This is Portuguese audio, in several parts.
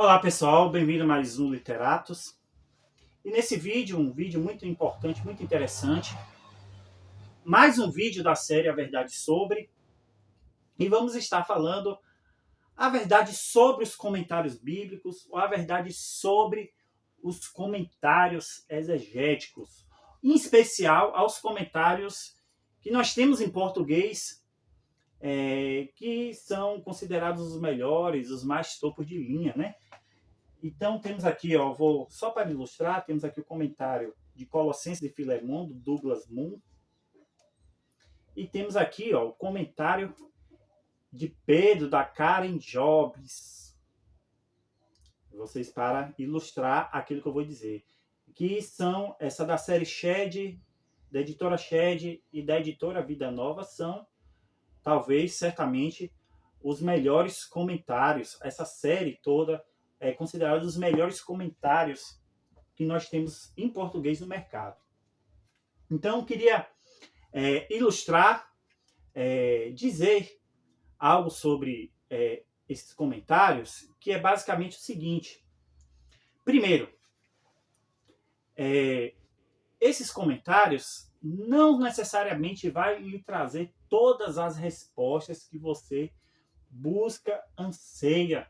Olá pessoal, bem-vindo a mais um Literatos. E nesse vídeo, um vídeo muito importante, muito interessante, mais um vídeo da série A Verdade Sobre, e vamos estar falando a verdade sobre os comentários bíblicos, ou a verdade sobre os comentários exegéticos, em especial aos comentários que nós temos em português, que são considerados os melhores, os mais topos de linha, né? Então temos aqui, ó, só para ilustrar, temos aqui o comentário de Colossenses de Filemon, do Douglas Moon. E temos aqui, ó, o comentário de Pedro, da Karen Jobs. Vocês para ilustrar aquilo que eu vou dizer. Que são, essa da série Shed, da editora Shed e da editora Vida Nova, são, talvez, certamente, os melhores comentários. Essa série toda é considerada os melhores comentários que nós temos em português no mercado. Então, eu queria ilustrar, dizer algo sobre esses comentários, que é basicamente o seguinte. Primeiro, esses comentários não necessariamente vai lhe trazer todas as respostas que você busca, anseia,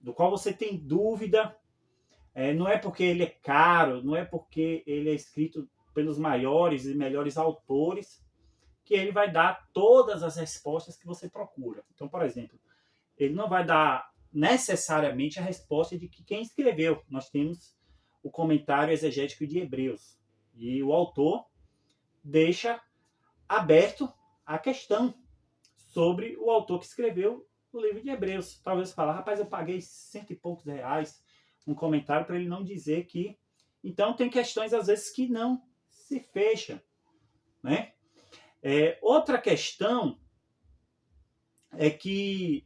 do qual você tem dúvida. Não é porque ele é caro, não é porque ele é escrito pelos maiores e melhores autores que ele vai dar todas as respostas que você procura. Então, por exemplo, ele não vai dar necessariamente a resposta de que quem escreveu. Nós temos o comentário exegético de Hebreus. E o autor deixa aberto a questão sobre o autor que escreveu o livro de Hebreus. Talvez você fale, rapaz, eu paguei cento e poucos reais um comentário para ele não dizer que... Então, tem questões, às vezes, que não se fecham, né? Outra questão é que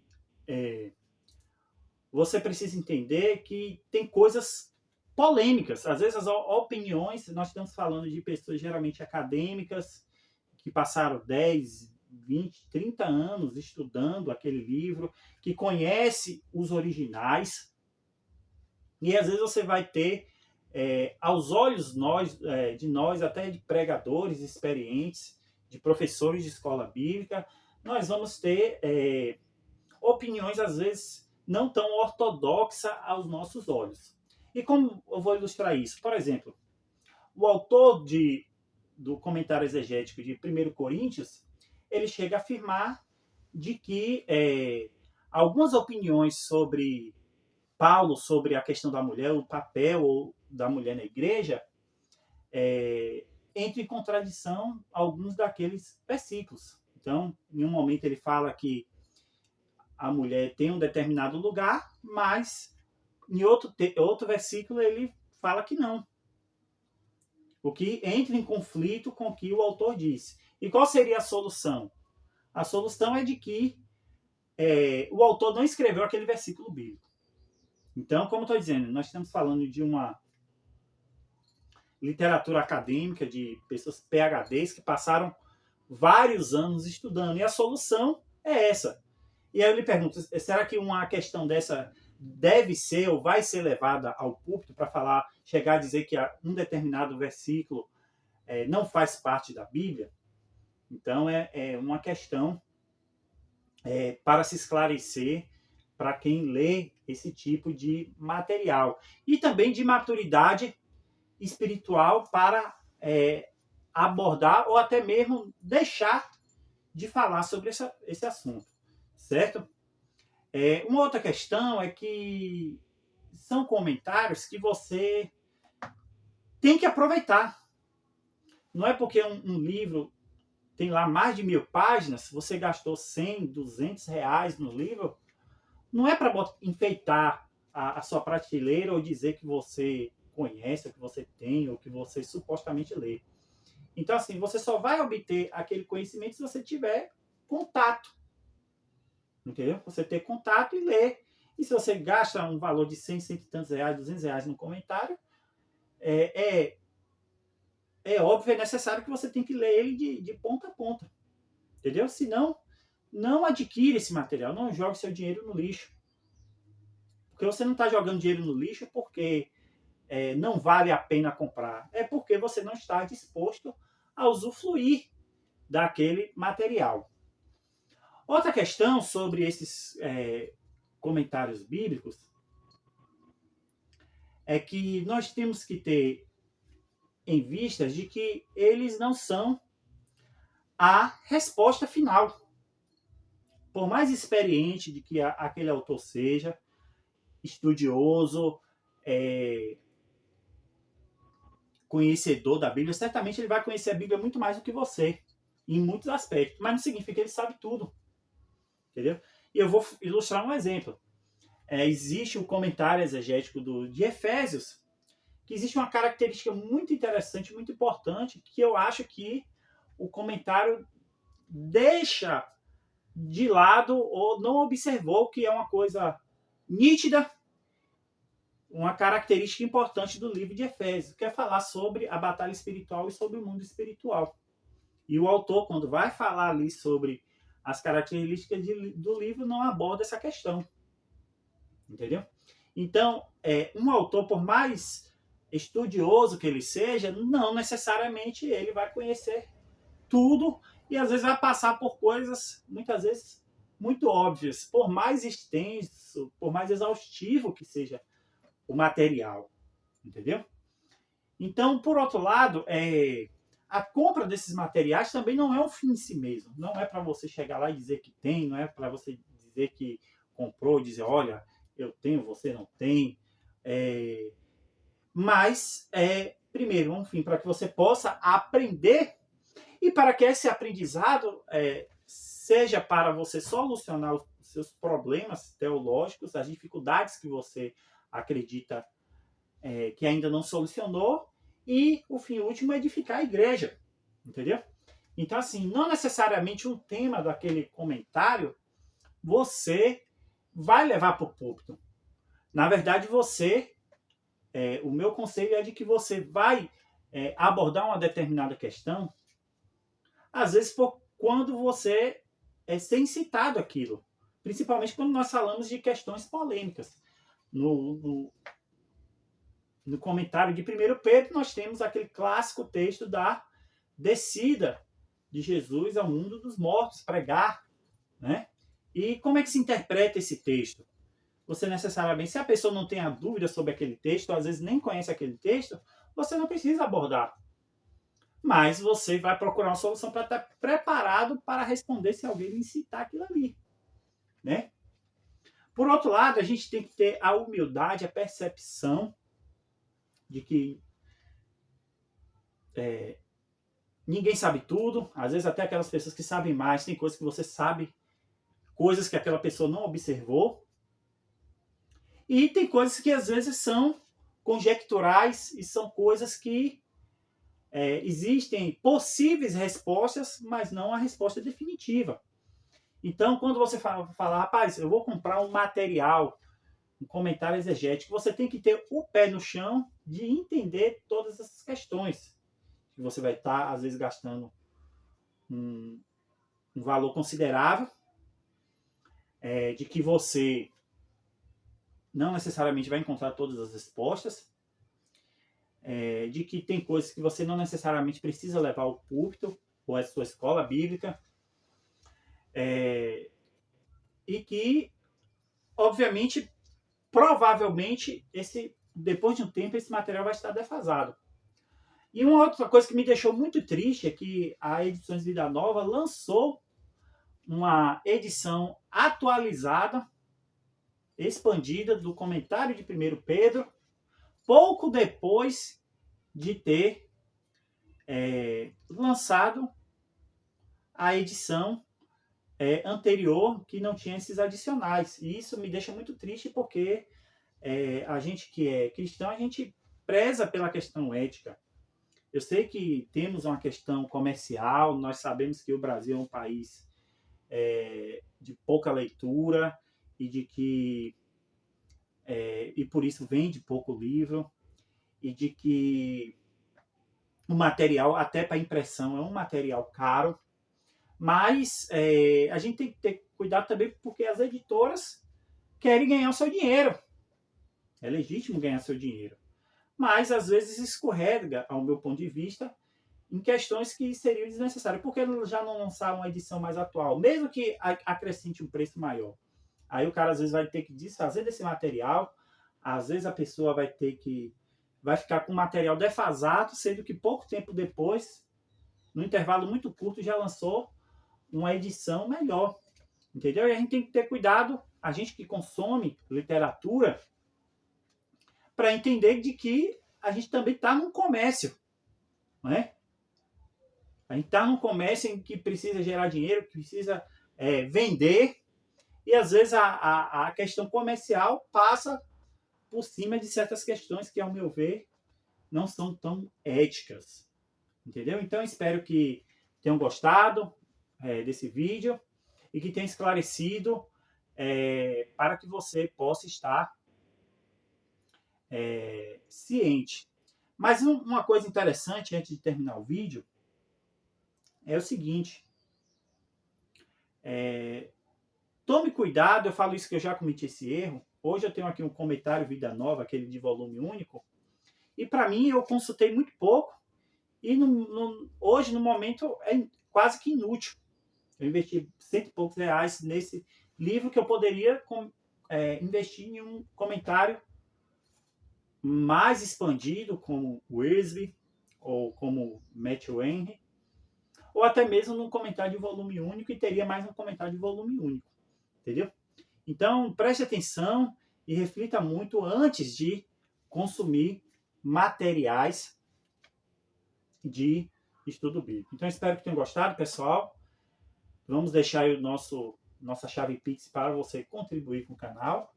você precisa entender que tem coisas polêmicas. Às vezes, as opiniões, nós estamos falando de pessoas geralmente acadêmicas, que passaram 10, 20, 30 anos estudando aquele livro, que conhece os originais. E às vezes você vai ter, aos olhos de nós, até de pregadores experientes, de professores de escola bíblica, nós vamos ter opiniões, às vezes, não tão ortodoxas aos nossos olhos. E como eu vou ilustrar isso? Por exemplo, o autor do comentário exegético de 1 Coríntios, ele chega a afirmar de que algumas opiniões sobre Paulo, sobre a questão da mulher, o papel da mulher na igreja, entra em contradição alguns daqueles versículos. Então, em um momento ele fala que a mulher tem um determinado lugar, mas em outro versículo ele fala que não. O que entra em conflito com o que o autor disse. E qual seria a solução? A solução é de que o autor não escreveu aquele versículo bíblico. Então, como eu estou dizendo, nós estamos falando de uma literatura acadêmica, de pessoas PhDs que passaram vários anos estudando. E a solução é essa. E aí eu lhe pergunto, será que uma questão dessa deve ser ou vai ser levada ao púlpito para chegar a dizer que um determinado versículo não faz parte da Bíblia? Então, é uma questão para se esclarecer para quem lê esse tipo de material. E também de maturidade espiritual para abordar ou até mesmo deixar de falar sobre esse assunto, certo? Uma outra questão é que são comentários que você tem que aproveitar. Não é porque um livro tem lá mais de 1000 páginas, você gastou 100, 200 reais no livro, não é para enfeitar a sua prateleira ou dizer que você conhece, ou que você tem, ou que você supostamente lê. Então, assim, você só vai obter aquele conhecimento se você tiver contato. Entendeu? Você ter contato e ler. E se você gasta um valor de 100, 100 e tantos reais, 200 reais no comentário, é óbvio, é necessário que você tem que ler ele de ponta a ponta. Entendeu? Senão, não adquire esse material, não jogue seu dinheiro no lixo. Porque você não está jogando dinheiro no lixo porque não vale a pena comprar. É porque você não está disposto a usufruir daquele material. Outra questão sobre esses comentários bíblicos é que nós temos que ter em vista de que eles não são a resposta final. Por mais experiente de que aquele autor seja, estudioso, conhecedor da Bíblia, certamente ele vai conhecer a Bíblia muito mais do que você, em muitos aspectos, mas não significa que ele sabe tudo. Entendeu? E eu vou ilustrar um exemplo. Existe o comentário exegético de Efésios, que existe uma característica muito interessante, muito importante, que eu acho que o comentário deixa de lado ou não observou, que é uma coisa nítida, uma característica importante do livro de Efésios, que é falar sobre a batalha espiritual e sobre o mundo espiritual. E o autor, quando vai falar ali sobre as características do livro, não aborda essa questão. Entendeu? Então, um autor, por mais estudioso que ele seja, não necessariamente ele vai conhecer tudo e às vezes vai passar por coisas, muitas vezes, muito óbvias, por mais extenso, por mais exaustivo que seja o material. Entendeu? Então, por outro lado, a compra desses materiais também não é um fim em si mesmo. Não é para você chegar lá e dizer que tem, não é para você dizer que comprou, dizer, olha, eu tenho, você não tem. Mas, primeiro, um fim para que você possa aprender e para que esse aprendizado seja para você solucionar os seus problemas teológicos, as dificuldades que você acredita que ainda não solucionou, e o fim último é edificar a igreja, entendeu? Então, assim, não necessariamente um tema daquele comentário você vai levar para o púlpito. Na verdade, o meu conselho é de que você vai abordar uma determinada questão, às vezes quando você ser incitado àquilo, principalmente quando nós falamos de questões polêmicas. No comentário de 1 Pedro, nós temos aquele clássico texto da descida de Jesus ao mundo dos mortos, pregar, né? E como é que se interpreta esse texto? Você necessariamente, se a pessoa não tem a dúvida sobre aquele texto, ou às vezes nem conhece aquele texto, você não precisa abordar. Mas você vai procurar uma solução para estar preparado para responder se alguém lhe incitar aquilo ali, né? Por outro lado, a gente tem que ter a humildade, a percepção de que ninguém sabe tudo. Às vezes até aquelas pessoas que sabem mais, tem coisas que você sabe, coisas que aquela pessoa não observou. E tem coisas que às vezes são conjecturais e são coisas que existem possíveis respostas, mas não a resposta definitiva. Então, quando você fala, rapaz, eu vou comprar um material, um comentário exegético, você tem que ter o pé no chão de entender todas essas questões. Que você vai estar, às vezes, gastando um valor considerável, de que você não necessariamente vai encontrar todas as respostas, de que tem coisas que você não necessariamente precisa levar ao púlpito ou à sua escola bíblica, e que, obviamente, provavelmente, depois de um tempo, esse material vai estar defasado. E uma outra coisa que me deixou muito triste é que a Edições Vida Nova lançou uma edição atualizada, expandida, do comentário de 1 Pedro, pouco depois de ter lançado a edição anterior, que não tinha esses adicionais. E isso me deixa muito triste, porque a gente que é cristão, a gente preza pela questão ética. Eu sei que temos uma questão comercial, nós sabemos que o Brasil é um país de pouca leitura e de que e por isso vende pouco livro, e de que o material, até para impressão, é um material caro, mas a gente tem que ter cuidado também, porque as editoras querem ganhar o seu dinheiro. É legítimo ganhar seu dinheiro. Mas, às vezes, escorrega, ao meu ponto de vista, em questões que seriam desnecessárias. Por que já não lançar uma edição mais atual? Mesmo que acrescente um preço maior. Aí o cara, às vezes, vai ter que desfazer desse material. Às vezes, a pessoa vai ficar com o material defasado, sendo que pouco tempo depois, no intervalo muito curto, já lançou uma edição melhor. Entendeu? E a gente tem que ter cuidado, a gente que consome literatura, para entender de que a gente também está num comércio, não é? A gente está num comércio em que precisa gerar dinheiro, que precisa vender, e às vezes a questão comercial passa por cima de certas questões que, ao meu ver, não são tão éticas. Entendeu? Então, espero que tenham gostado desse vídeo e que tenha esclarecido para que você possa estar ciente. Mas uma coisa interessante, antes de terminar o vídeo, é o seguinte. Tome cuidado, eu falo isso que eu já cometi esse erro. Hoje eu tenho aqui um comentário Vida Nova, aquele de volume único, e para mim eu consultei muito pouco, e hoje, no momento, é quase que inútil. Eu investi R$100 e poucos nesse livro que eu poderia investir em um comentário mais expandido, como Wiersbe, ou como Matthew Henry, ou até mesmo num comentário de volume único, e teria mais um comentário de volume único. Entendeu? Então, preste atenção e reflita muito antes de consumir materiais de estudo bíblico. Então, espero que tenham gostado, pessoal. Vamos deixar aí nossa chave Pix para você contribuir com o canal,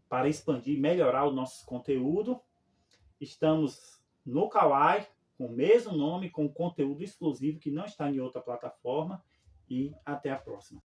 para expandir e melhorar o nosso conteúdo. Estamos no Kawai, com o mesmo nome, com conteúdo exclusivo que não está em outra plataforma. E até a próxima.